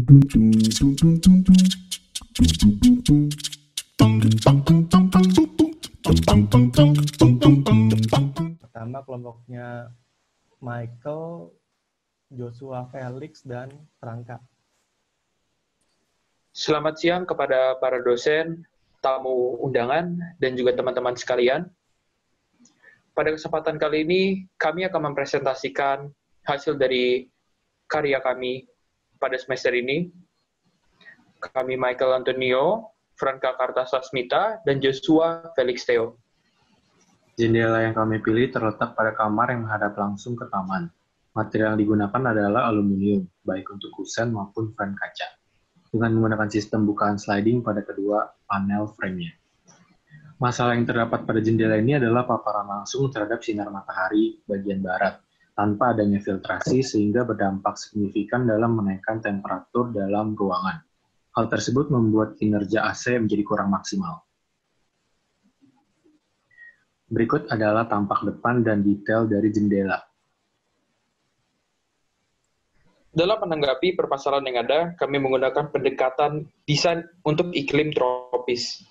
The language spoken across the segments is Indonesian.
Pertama kelompoknya Michael, Joshua Felix, dan Rangka. Selamat siang kepada para dosen, tamu undangan, dan juga teman-teman sekalian. Pada kesempatan kali ini, kami akan mempresentasikan hasil dari karya kami pada semester ini. Kami Michael Antonio, Franka Kartasasmita, dan Joshua Felix Theo. Jendela yang kami pilih terletak pada kamar yang menghadap langsung ke taman. Material yang digunakan adalah aluminium, baik untuk kusen maupun frame kaca, dengan menggunakan sistem bukaan sliding pada kedua panel frame-nya. Masalah yang terdapat pada jendela ini adalah paparan langsung terhadap sinar matahari bagian barat, tanpa adanya filtrasi sehingga berdampak signifikan dalam menaikkan temperatur dalam ruangan. Hal tersebut membuat kinerja AC menjadi kurang maksimal. Berikut adalah tampak depan dan detail dari jendela. Dalam menanggapi permasalahan yang ada, kami menggunakan pendekatan desain untuk iklim tropis.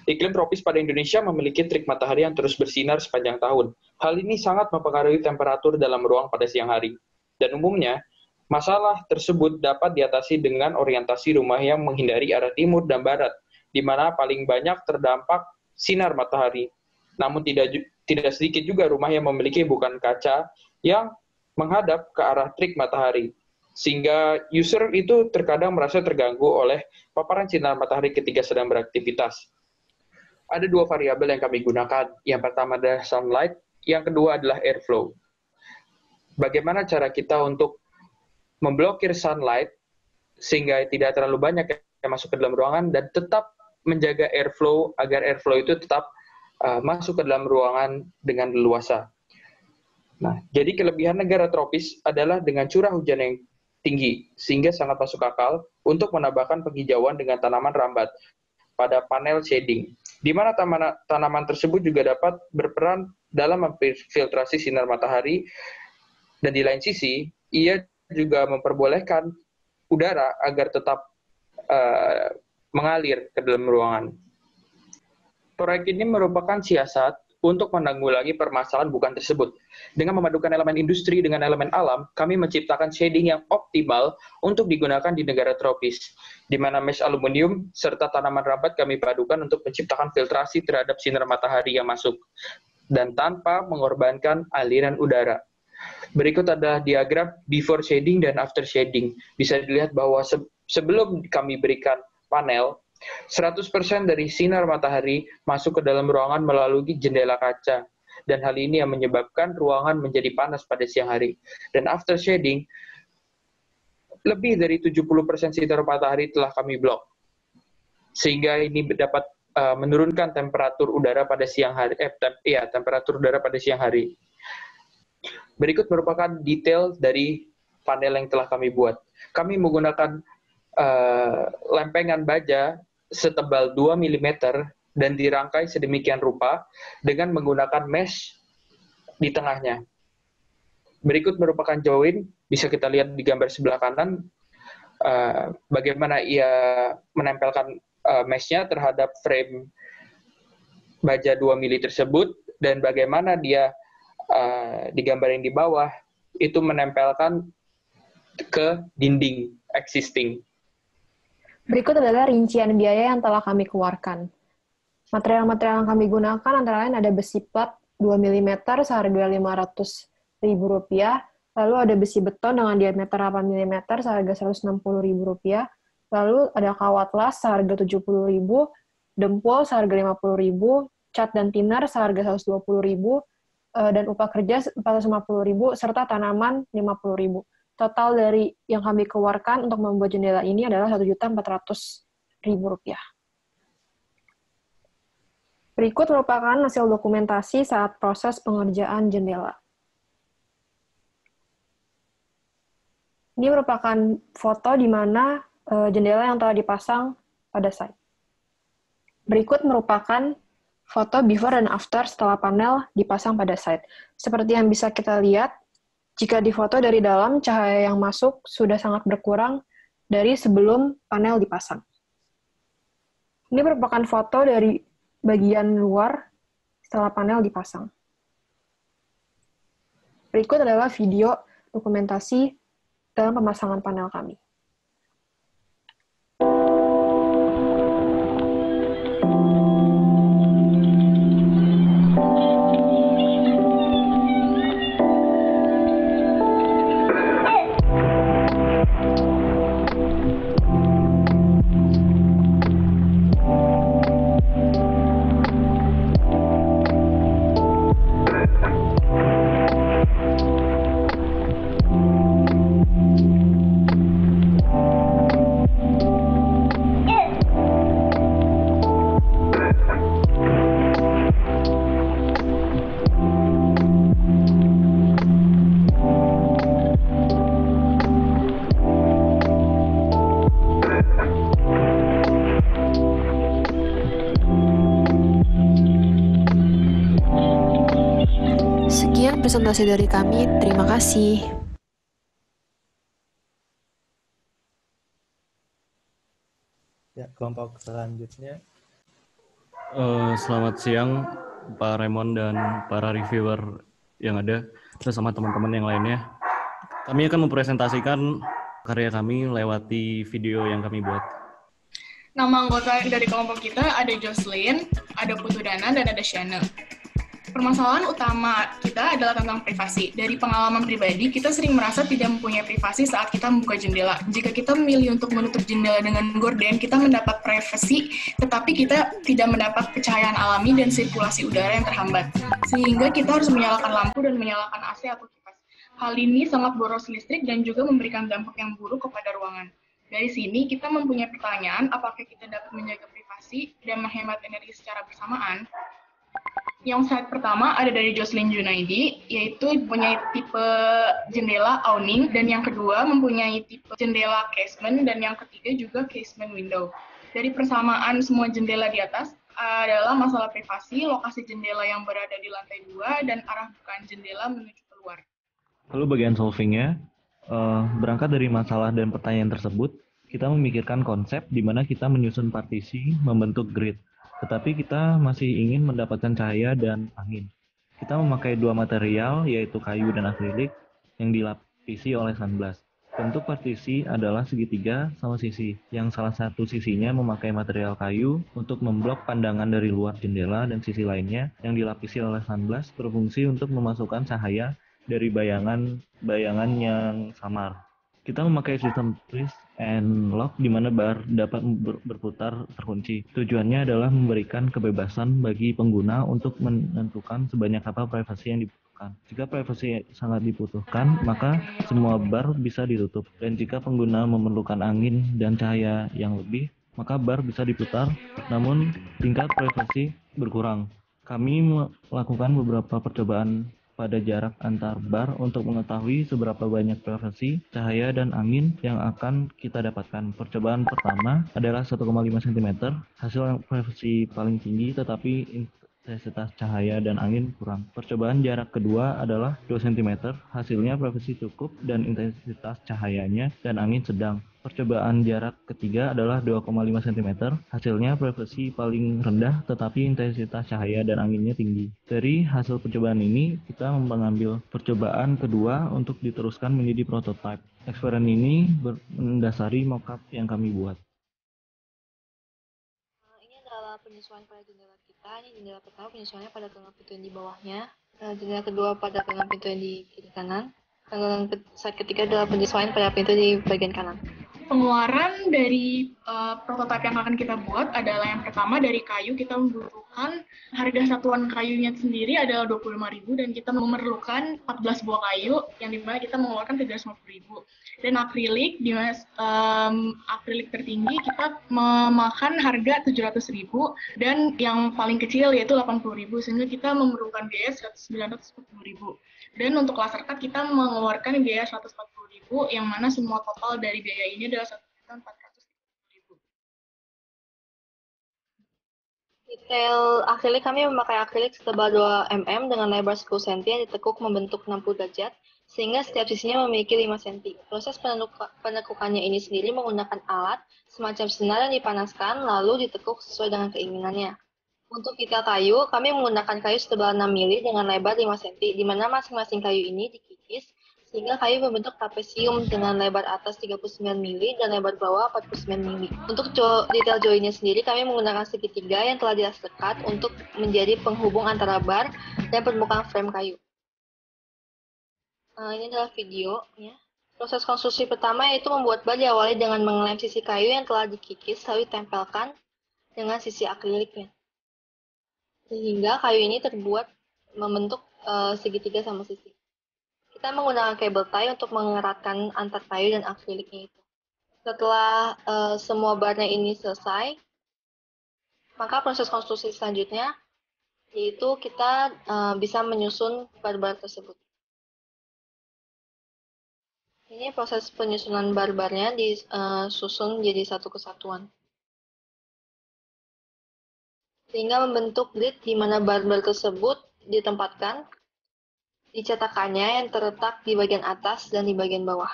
Iklim tropis pada Indonesia memiliki terik matahari yang terus bersinar sepanjang tahun. Hal ini sangat mempengaruhi temperatur dalam ruang pada siang hari. Dan umumnya, masalah tersebut dapat diatasi dengan orientasi rumah yang menghindari arah timur dan barat, di mana paling banyak terdampak sinar matahari. Namun tidak sedikit juga rumah yang memiliki bukaan kaca yang menghadap ke arah terik matahari, sehingga user itu terkadang merasa terganggu oleh paparan sinar matahari ketika sedang beraktivitas. Ada dua variabel yang kami gunakan. Yang pertama adalah sunlight, yang kedua adalah airflow. Bagaimana cara kita untuk memblokir sunlight sehingga tidak terlalu banyak yang masuk ke dalam ruangan dan tetap menjaga airflow agar airflow itu tetap masuk ke dalam ruangan dengan leluasa. Nah, jadi kelebihan negara tropis adalah dengan curah hujan yang tinggi, sehingga sangat masuk akal untuk menambahkan penghijauan dengan tanaman rambat pada panel shading, di mana tanaman tersebut juga dapat berperan dalam memfiltrasi sinar matahari, dan di lain sisi, ia juga memperbolehkan udara agar tetap mengalir ke dalam ruangan. Proyek ini merupakan siasat untuk menanggulangi permasalahan bukaan tersebut. Dengan memadukan elemen industri dengan elemen alam, kami menciptakan shading yang optimal untuk digunakan di negara tropis, di mana mesh aluminium serta tanaman rambat kami padukan untuk menciptakan filtrasi terhadap sinar matahari yang masuk, dan tanpa mengorbankan aliran udara. Berikut adalah diagram before shading dan after shading. Bisa dilihat bahwa sebelum kami berikan panel, 100% dari sinar matahari masuk ke dalam ruangan melalui jendela kaca, dan hal ini yang menyebabkan ruangan menjadi panas pada siang hari. Dan after shading, lebih dari 70% sinar matahari telah kami blok, sehingga ini dapat menurunkan temperatur udara pada siang hari. Temperatur udara pada siang hari. Berikut merupakan detail dari panel yang telah kami buat. Kami menggunakan lempengan baja setebal 2 mm dan dirangkai sedemikian rupa dengan menggunakan mesh di tengahnya. Berikut merupakan join, bisa kita lihat di gambar sebelah kanan, bagaimana ia menempelkan mesh-nya terhadap frame baja 2 mm tersebut, dan bagaimana dia di gambar yang di bawah itu menempelkan ke dinding existing. Berikut adalah rincian biaya yang telah kami keluarkan. Material-material yang kami gunakan antara lain ada besi plat 2 mm seharga Rp500.000, lalu ada besi beton dengan diameter 8 mm seharga Rp160.000, lalu ada kawat las seharga Rp70.000, dempul seharga Rp50.000, cat dan thinner seharga Rp120.000, dan upah kerja Rp450.000, serta tanaman Rp50.000. Total dari yang kami keluarkan untuk membuat jendela ini adalah Rp1.400.000. Berikut merupakan hasil dokumentasi saat proses pengerjaan jendela. Ini merupakan foto di mana jendela yang telah dipasang pada site. Berikut merupakan foto before dan after setelah panel dipasang pada site. Seperti yang bisa kita lihat, jika difoto dari dalam, cahaya yang masuk sudah sangat berkurang, dari sebelum panel dipasang. Ini merupakan foto dari bagian luar setelah panel dipasang. Berikut adalah video dokumentasi dalam pemasangan panel kami. Sekian presentasi dari kami, terima kasih. Ya, kelompok selanjutnya. Selamat siang Pak Raymond dan para reviewer yang ada bersama teman-teman yang lainnya. Kami akan mempresentasikan karya kami lewati video yang kami buat. Nama anggota dari kelompok kita ada Jocelyn, ada Putu Dana, dan ada Shana. Permasalahan utama kita adalah tentang privasi. Dari pengalaman pribadi, kita sering merasa tidak mempunyai privasi saat kita membuka jendela. Jika kita memilih untuk menutup jendela dengan gorden, kita mendapat privasi, tetapi kita tidak mendapat pencahayaan alami dan sirkulasi udara yang terhambat. Sehingga kita harus menyalakan lampu dan menyalakan AC atau kipas. Hal ini sangat boros listrik dan juga memberikan dampak yang buruk kepada ruangan. Dari sini, kita mempunyai pertanyaan, apakah kita dapat menjaga privasi dan menghemat energi secara bersamaan? Yang slide pertama ada dari Jocelyn Junaidi, yaitu mempunyai tipe jendela awning, dan yang kedua mempunyai tipe jendela casement, dan yang ketiga juga casement window. Dari persamaan semua jendela di atas adalah masalah privasi, lokasi jendela yang berada di lantai 2, dan arah bukaan jendela menuju keluar. Lalu bagian solvingnya, berangkat dari masalah dan pertanyaan tersebut, kita memikirkan konsep di mana kita menyusun partisi, membentuk grid. Tetapi kita masih ingin mendapatkan cahaya dan angin. Kita memakai dua material, yaitu kayu dan akrilik, yang dilapisi oleh sunblast. Bentuk partisi adalah segitiga sama sisi, yang salah satu sisinya memakai material kayu untuk memblok pandangan dari luar jendela, dan sisi lainnya yang dilapisi oleh sunblast berfungsi untuk memasukkan cahaya dari bayangan yang samar. Kita memakai sistem twist and lock di mana bar dapat berputar terkunci. Tujuannya adalah memberikan kebebasan bagi pengguna untuk menentukan sebanyak apa privasi yang dibutuhkan. Jika privasi sangat dibutuhkan, maka semua bar bisa ditutup. Dan jika pengguna memerlukan angin dan cahaya yang lebih, maka bar bisa diputar, namun tingkat privasi berkurang. Kami melakukan beberapa percobaan pada jarak antar bar untuk mengetahui seberapa banyak privasi, cahaya, dan angin yang akan kita dapatkan. Percobaan pertama adalah 1,5 cm, hasil yang privasi paling tinggi tetapi intensitas cahaya dan angin kurang. Percobaan jarak kedua adalah 2 cm, hasilnya privasi cukup dan intensitas cahayanya dan angin sedang. Percobaan jarak ketiga adalah 2,5 cm, hasilnya privasi paling rendah tetapi intensitas cahaya dan anginnya tinggi. Dari hasil percobaan ini, kita mengambil percobaan kedua untuk diteruskan menjadi prototipe. Eksperimen ini mendasari mockup yang kami buat. Ini adalah penyesuaian pada jendela kita. Ini jendela pertama penyesuaiannya pada gagang pintu yang di bawahnya. Jendela kedua pada gagang pintu yang di kiri kanan. Dan slide ketiga adalah penyesuaian pada pintu di bagian kanan. Pengeluaran dari prototipe yang akan kita buat adalah yang pertama dari kayu. Kita membutuhkan harga satuan kayunya sendiri adalah 25.000 dan kita memerlukan 14 buah kayu yang dimana kita mengeluarkan 350.000. Dan akrilik, di mana akrilik tertinggi kita memakan harga 700.000 dan yang paling kecil yaitu 80.000 sehingga kita memerlukan biaya 940.000. Dan untuk laser cut kita mengeluarkan biaya 140.000 yang mana semua total dari biaya ini adalah 1.450.000. Detail akrilik kami memakai akrilik setebal 2 mm dengan lebar 10 cm yang ditekuk membentuk 60 derajat sehingga setiap sisinya memiliki 5 cm. Proses penekukannya ini sendiri menggunakan alat semacam senar yang dipanaskan lalu ditekuk sesuai dengan keinginannya. Untuk detail kayu, kami menggunakan kayu setebal 6 mili dengan lebar 5 cm, di mana masing-masing kayu ini dikikis sehingga kayu membentuk trapesium dengan lebar atas 39 mili dan lebar bawah 49 mili. Untuk detail joinnya sendiri, kami menggunakan segitiga yang telah dias dekat untuk menjadi penghubung antara bar dan permukaan frame kayu. Ini adalah videonya. Proses konstruksi pertama yaitu membuat bar diawali dengan mengelem sisi kayu yang telah dikikis lalu ditempelkan dengan sisi akriliknya. Sehingga kayu ini membentuk segitiga sama sisi. Kita menggunakan kabel tie untuk mengeratkan antar kayu dan akriliknya itu. Setelah semua barnya ini selesai, maka proses konstruksi selanjutnya yaitu kita bisa menyusun bar-bar tersebut. Ini proses penyusunan bar-barnya disusun jadi satu kesatuan. Sehingga membentuk grid di mana bar-bar tersebut ditempatkan di cetakannya yang terletak di bagian atas dan di bagian bawah.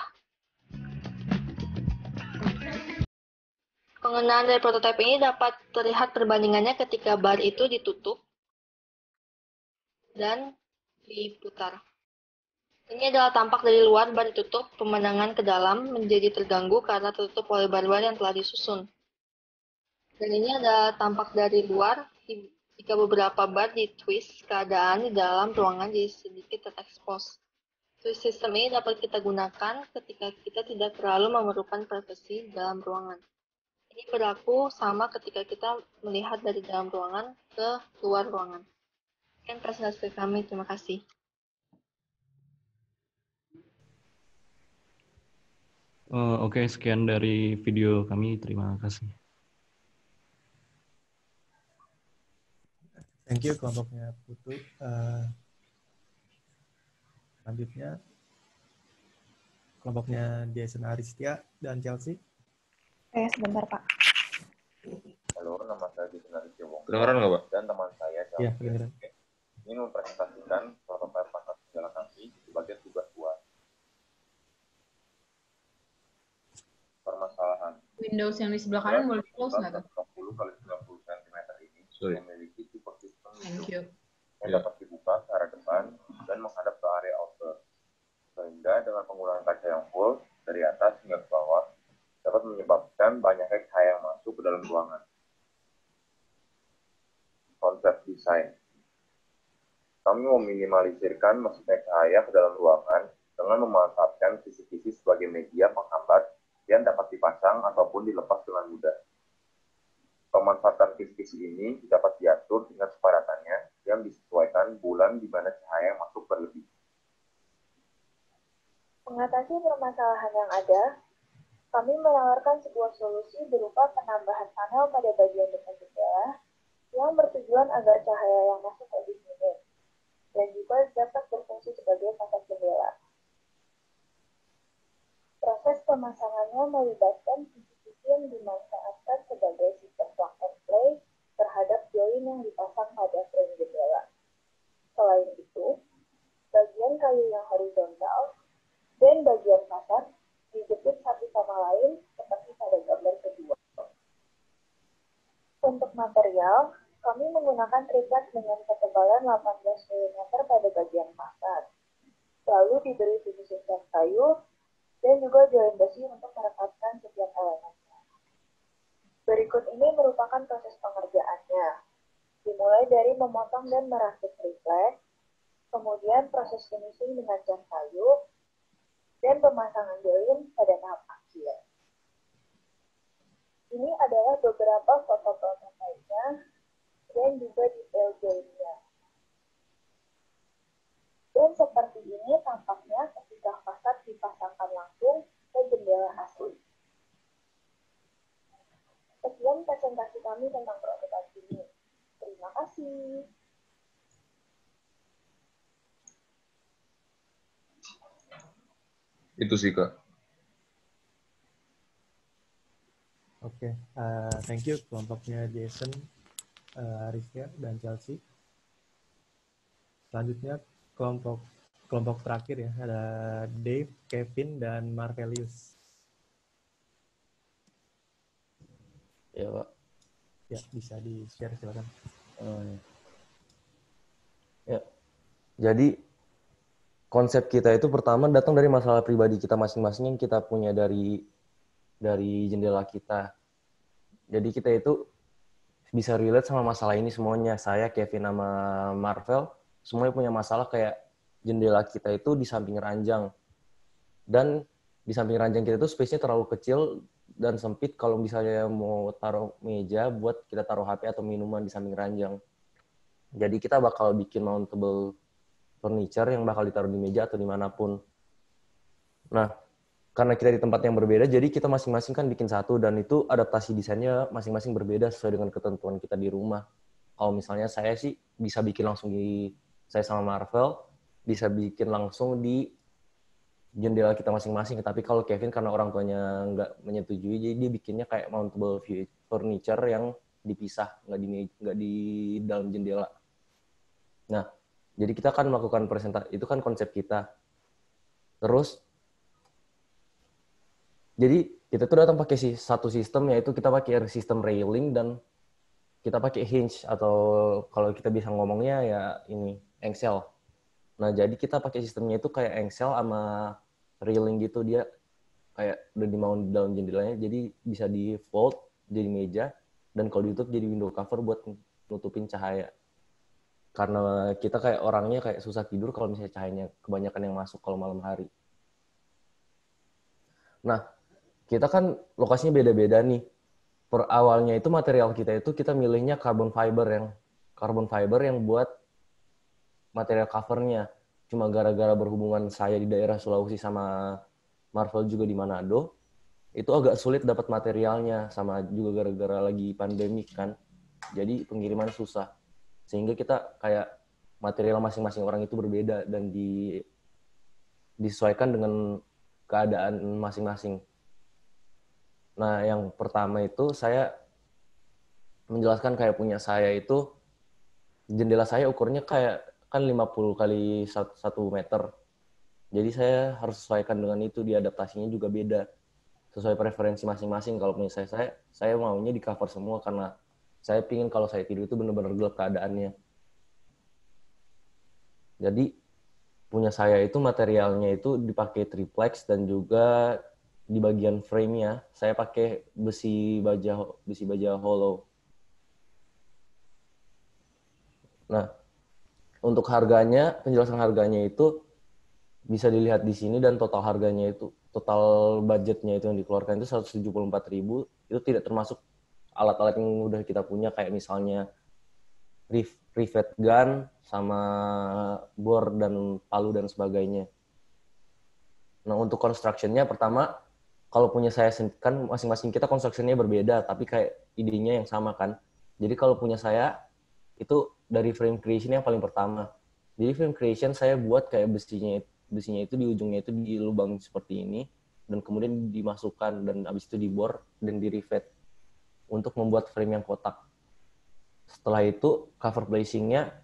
Pengenaan dari prototipe ini dapat terlihat perbandingannya ketika bar itu ditutup dan diputar. Ini adalah tampak dari luar bar ditutup, pemandangan ke dalam menjadi terganggu karena tertutup oleh bar-bar yang telah disusun. Dan ini adalah tampak dari luar jika beberapa bar di-twist, keadaan di dalam ruangan jadi sedikit terekspos. Twist system ini dapat kita gunakan ketika kita tidak terlalu memerlukan privasi dalam ruangan. Ini berlaku sama ketika kita melihat dari dalam ruangan ke luar ruangan. Sekian presentasi kami, terima kasih. Oke, sekian dari video kami. Terima kasih. Thank you kelompoknya Putu. Selanjutnya kelompoknya Jason Aristia dan Chelsea. Sebentar Pak. Halo, nama saya Jason Aristia Wong. Kedengeran nggak, Pak? Dan teman saya Iya, Chelsea kedengeran. ingin mempresentasikan prototipe pasar jendela kami sebagai tugas buat permasalahan. Windows yang di sebelah kanan boleh close nggak tuh? 20 kali 90 cm ini memiliki tipe sistem Thank you. yang dapat dibuka ke arah depan dan menghadap ke area outdoor. Sehingga dengan penggunaan kaca yang full dari atas hingga ke bawah dapat menyebabkan banyaknya cahaya yang masuk ke dalam ruangan. Konsep desain. Kami meminimalisirkan masuknya cahaya ke dalam ruangan dengan memanfaatkan kisi-kisi sebagai media penghambat yang dapat dipasang ataupun dilepas dengan mudah. Pemanfaatan kisi-kisi ini dapat diatur dengan separatannya yang disesuaikan bulan di mana cahaya yang masuk berlebih. Mengatasi permasalahan yang ada, kami menawarkan sebuah solusi berupa penambahan panel pada bagian depan jendela yang bertujuan agar cahaya yang masuk lebih minim dan juga dapat berfungsi sebagai fasad jendela. Proses pemasangannya melibatkan kisi-kisi yang dimanfaatkan sebagai sistem plug and play terhadap join yang dipasang pada frame jendela. Selain itu, bagian kayu yang horizontal dan bagian fasad dijepit satu sama lain seperti pada gambar kedua. Untuk material, kami menggunakan triplex dengan ketebalan 18 mm pada bagian fasad. Lalu diberi finishing cat kayu dan juga join besi untuk merekatkan setiap elemennya. Berikut ini merupakan proses pengerjaannya. Dimulai dari memotong dan merakit triplex, kemudian proses finishing dengan cat kayu, dan pemasangan join pada tahap akhir. Ini adalah beberapa foto prototipe-nya dan juga detail join-nya. Dan seperti ini tampaknya ketika fasad dipasangkan langsung ke jendela asli. Sekian presentasi kami tentang prototipe ini. Terima kasih. Itu sih, Kak. Oke, thank you kelompoknya Jason, Aristia, dan Chelsea. Selanjutnya kelompok kelompok terakhir ya, ada Dave, Kevin, dan Marvelius. Ya, Pak. Ya, bisa di-share silakan. Ya. Jadi konsep kita itu pertama datang dari masalah pribadi kita masing-masing yang kita punya dari jendela kita. Jadi kita itu bisa relate sama masalah ini semuanya. Saya, Kevin, sama Marvel, semuanya punya masalah kayak jendela kita itu di samping ranjang. Dan di samping ranjang kita itu space-nya terlalu kecil dan sempit kalau misalnya mau taruh meja buat kita taruh HP atau minuman di samping ranjang. Jadi kita bakal bikin mountable furniture yang bakal ditaruh di meja atau dimanapun. Nah, karena kita di tempat yang berbeda, jadi kita masing-masing kan bikin satu, dan itu adaptasi desainnya masing-masing berbeda sesuai dengan ketentuan kita di rumah. Kalau misalnya saya sih bisa bikin langsung saya sama Marvel, bisa bikin langsung di jendela kita masing-masing. Tapi kalau Kevin karena orang tuanya nggak menyetujui, jadi dia bikinnya kayak mountable furniture yang dipisah, nggak di dalam jendela. Nah, jadi kita kan melakukan presentasi, itu kan konsep kita. Terus, jadi kita tuh datang pakai satu sistem, yaitu kita pakai sistem railing dan kita pakai hinge, atau kalau kita bisa ngomongnya ya ini, engsel. Nah, jadi kita pakai sistemnya itu kayak engsel sama railing gitu, dia kayak udah dimaunt dalam jendelanya, jadi bisa di fold jadi meja, dan kalau ditutup jadi window cover buat nutupin cahaya. Karena kita kayak orangnya kayak susah tidur kalau misalnya cahayanya kebanyakan yang masuk kalau malam hari. Nah, kita kan lokasinya beda-beda nih. Per awalnya itu material kita itu kita milihnya carbon fiber yang buat material covernya. Cuma gara-gara berhubungan saya di daerah Sulawesi sama Marvel juga di Manado, itu agak sulit dapat materialnya, sama juga gara-gara lagi pandemi kan. Jadi pengiriman susah. Sehingga kita kayak material masing-masing orang itu berbeda dan disesuaikan dengan keadaan masing-masing. Nah, yang pertama itu saya menjelaskan kayak punya saya itu, jendela saya ukurnya kayak kan 50 kali 1 meter. Jadi saya harus sesuaikan dengan itu, diadaptasinya juga beda. Sesuai preferensi masing-masing. Kalau punya saya maunya di cover semua karena saya pingin kalau saya tidur itu benar-benar gelap keadaannya. Jadi punya saya itu materialnya itu dipakai triplex, dan juga di bagian frame-nya saya pakai besi baja hollow. Nah, untuk harganya, penjelasan harganya itu bisa dilihat di sini, dan total harganya itu, total budgetnya itu yang dikeluarkan itu 174.000, itu tidak termasuk alat-alat yang udah kita punya kayak misalnya rivet gun sama bor dan palu dan sebagainya. Nah, untuk construction-nya pertama, kalau punya saya kan masing-masing kita construction-nya berbeda, tapi kayak idenya yang sama kan. Jadi kalau punya saya itu dari frame creation yang paling pertama. Jadi frame creation saya buat kayak besinya itu di ujungnya itu di lubang seperti ini, dan kemudian dimasukkan, dan habis itu dibor dan di rivet untuk membuat frame yang kotak. Setelah itu cover placing-nya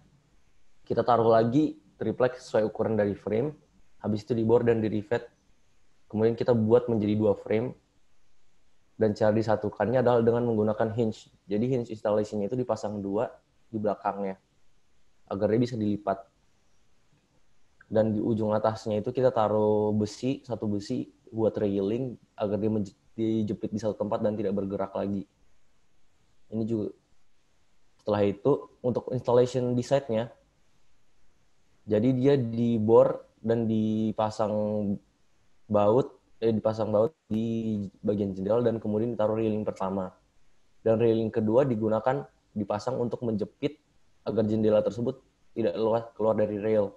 kita taruh lagi triplex sesuai ukuran dari frame, habis itu dibor dan di rivet. Kemudian kita buat menjadi 2 frame, dan cara disatukannya adalah dengan menggunakan hinge. Jadi hinge installation-nya itu dipasang 2 di belakangnya agar dia bisa dilipat. Dan di ujung atasnya itu kita taruh satu besi buat railing agar dia dijepit di satu tempat dan tidak bergerak lagi. Ini juga. Setelah itu untuk installation di side-nya, jadi dia dibor dan dipasang baut di bagian jendela, dan kemudian ditaruh railing pertama. Dan railing kedua dipasang untuk menjepit agar jendela tersebut tidak keluar dari rail.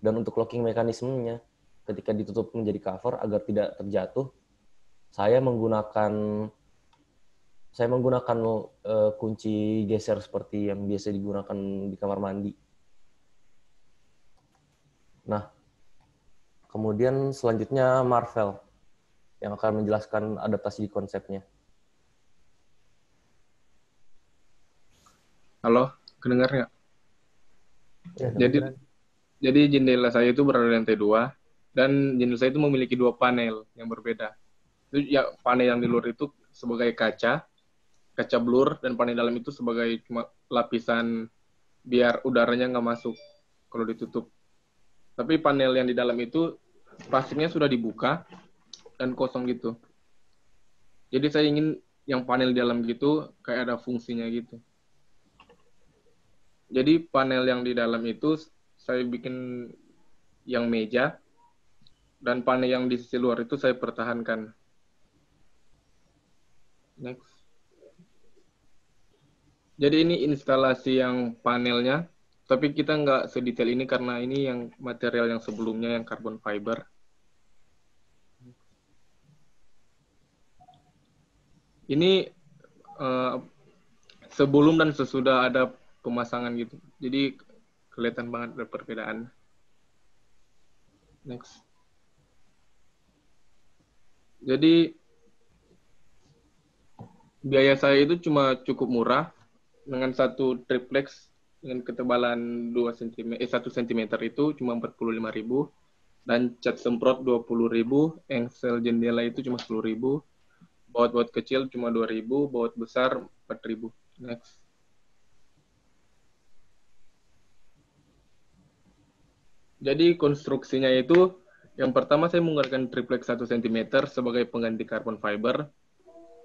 Dan untuk locking mekanismenya, ketika ditutup menjadi cover agar tidak terjatuh, saya menggunakan kunci geser seperti yang biasa digunakan di kamar mandi. Nah, kemudian selanjutnya Marvel yang akan menjelaskan adaptasi konsepnya. Halo, kedengar nggak? Ya, Jadi, Jadi jendela saya itu berada di lantai 2 dan jendela saya itu memiliki 2 panel yang berbeda. Itu ya panel yang di luar itu sebagai kaca blur, dan panel dalam itu sebagai cuma lapisan biar udaranya nggak masuk kalau ditutup. Tapi panel yang di dalam itu plastiknya sudah dibuka dan kosong gitu. Jadi saya ingin yang panel di dalam gitu kayak ada fungsinya gitu. Jadi panel yang di dalam itu saya bikin yang meja, dan panel yang di sisi luar itu saya pertahankan. Next. Jadi ini instalasi yang panelnya, tapi kita nggak sedetail ini karena ini yang material yang sebelumnya yang carbon fiber. Ini sebelum dan sesudah ada pemasangan gitu. Jadi kelihatan banget ada perbedaan. Next. Jadi biaya saya itu cuma cukup murah dengan satu triplex dengan ketebalan 1 cm itu cuma 45.000, dan cat semprot 20.000, engsel jendela itu cuma 10.000, baut kecil cuma 2.000, baut besar 4.000. Next. Jadi konstruksinya itu, yang pertama saya menggunakan triplex 1 cm sebagai pengganti carbon fiber.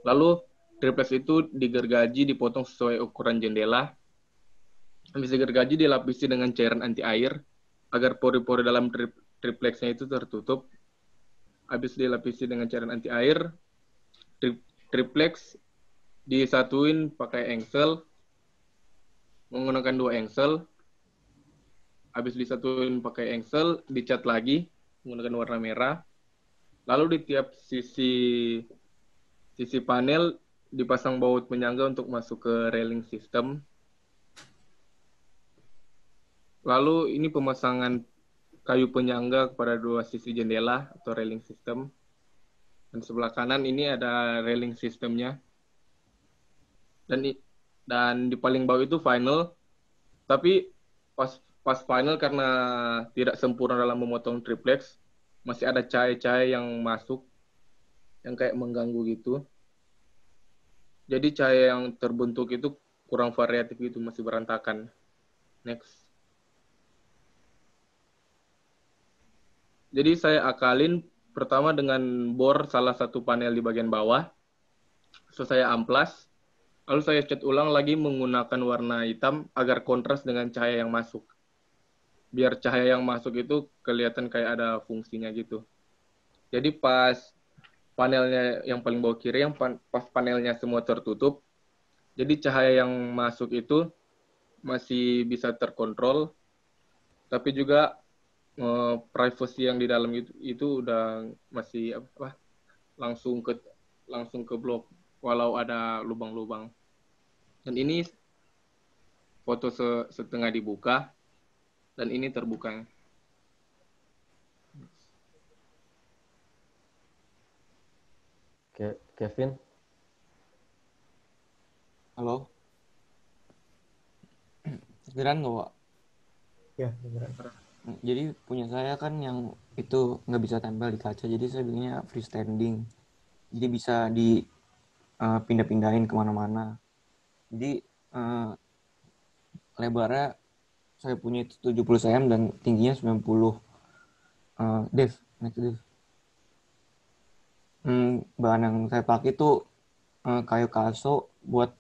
Lalu triplex itu digergaji, dipotong sesuai ukuran jendela. Habis digergaji dilapisi dengan cairan anti air agar pori-pori dalam triplexnya itu tertutup. Habis dilapisi dengan cairan anti air, triplex disatuin pakai engsel, menggunakan 2 engsel. Habis disatuin pakai engsel, dicat lagi menggunakan warna merah. Lalu di tiap sisi panel dipasang baut penyangga untuk masuk ke railing system. Lalu ini pemasangan kayu penyangga kepada 2 sisi jendela atau railing system. Dan sebelah kanan ini ada railing systemnya. Dan di paling bawah itu final. Tapi pas final, karena tidak sempurna dalam memotong triplex, masih ada cahaya-cahaya yang masuk yang kayak mengganggu gitu. Jadi cahaya yang terbentuk itu kurang variatif gitu, masih berantakan. Next. Jadi saya akalin pertama dengan bor salah satu panel di bagian bawah. So saya amplas. Lalu saya cat ulang lagi menggunakan warna hitam agar kontras dengan cahaya yang masuk. Biar cahaya yang masuk itu kelihatan kayak ada fungsinya gitu. Jadi pas panelnya yang paling bawah kiri, pas panelnya semua tertutup, jadi cahaya yang masuk itu masih bisa terkontrol, tapi juga privacy yang di dalam itu udah masih langsung ke blok walau ada lubang-lubang. Dan ini foto setengah dibuka, dan ini terbuka. Kevin? Halo? Kedengeran nggak, Wak? Ya, kedengeran. Jadi punya saya kan yang itu nggak bisa tempel di kaca, jadi saya bikinnya freestanding. Jadi bisa dipindah-pindahin kemana-mana. Jadi lebarnya saya punya itu 70 cm dan tingginya 90. Dev, next Dev. Bahan yang saya pakai itu kayu kaso buat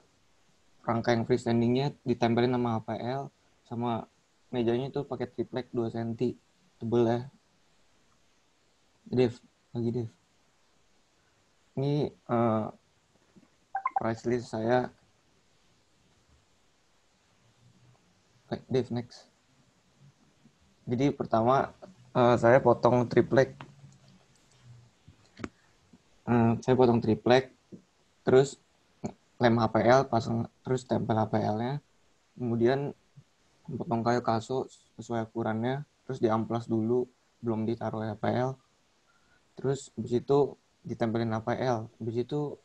rangkaian freestandingnya ditempelin sama HPL, sama mejanya itu pakai triplek 2 cm tebel ya. Dev, lagi Dev. Ini price list saya. Dev, next. Jadi pertama saya potong triplek. Saya potong triplek, terus lem HPL, pasang, terus tempel HPL-nya. Kemudian potong kayu kaso sesuai ukurannya, terus diamplas dulu, belum ditaruh HPL. Terus habis itu ditempelin HPL. Habis itu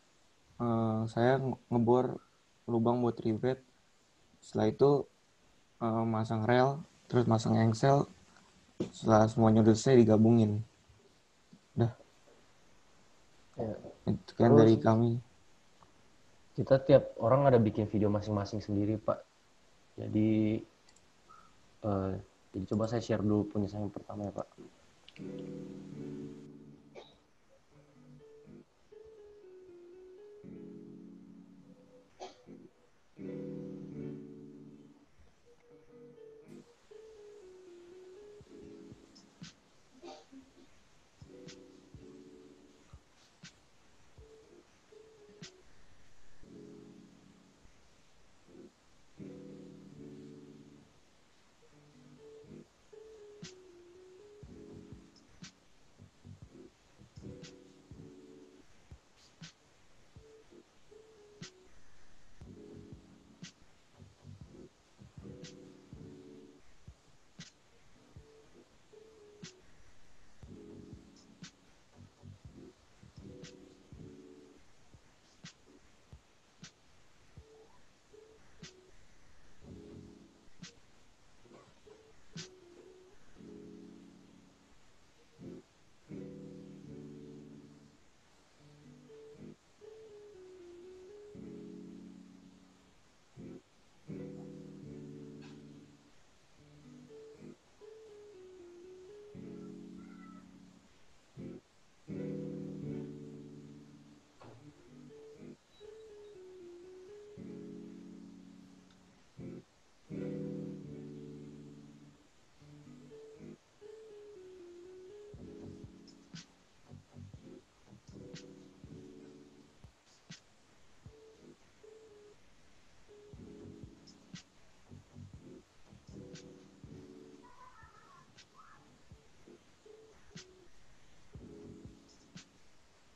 saya ngebor lubang buat rivet. Setelah itu masang rel, terus masang engsel, Setelah semuanya udah selesai digabungin. Udah. Ya. Itu kan dari kami. Kita tiap orang ada bikin video masing-masing sendiri, Pak. Jadi coba saya share dulu punya saya yang pertama ya, Pak.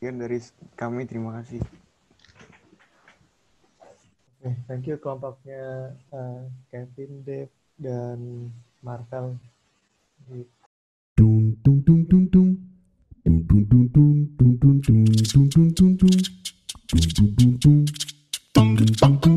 Sekian dari kami, terima kasih. Oke, thank you kelompoknya Kevin, Dave, dan Marvel. Dung dung dung dung dung dung dung dung dung dung dung dung dung dung dung dung dung dung dung dung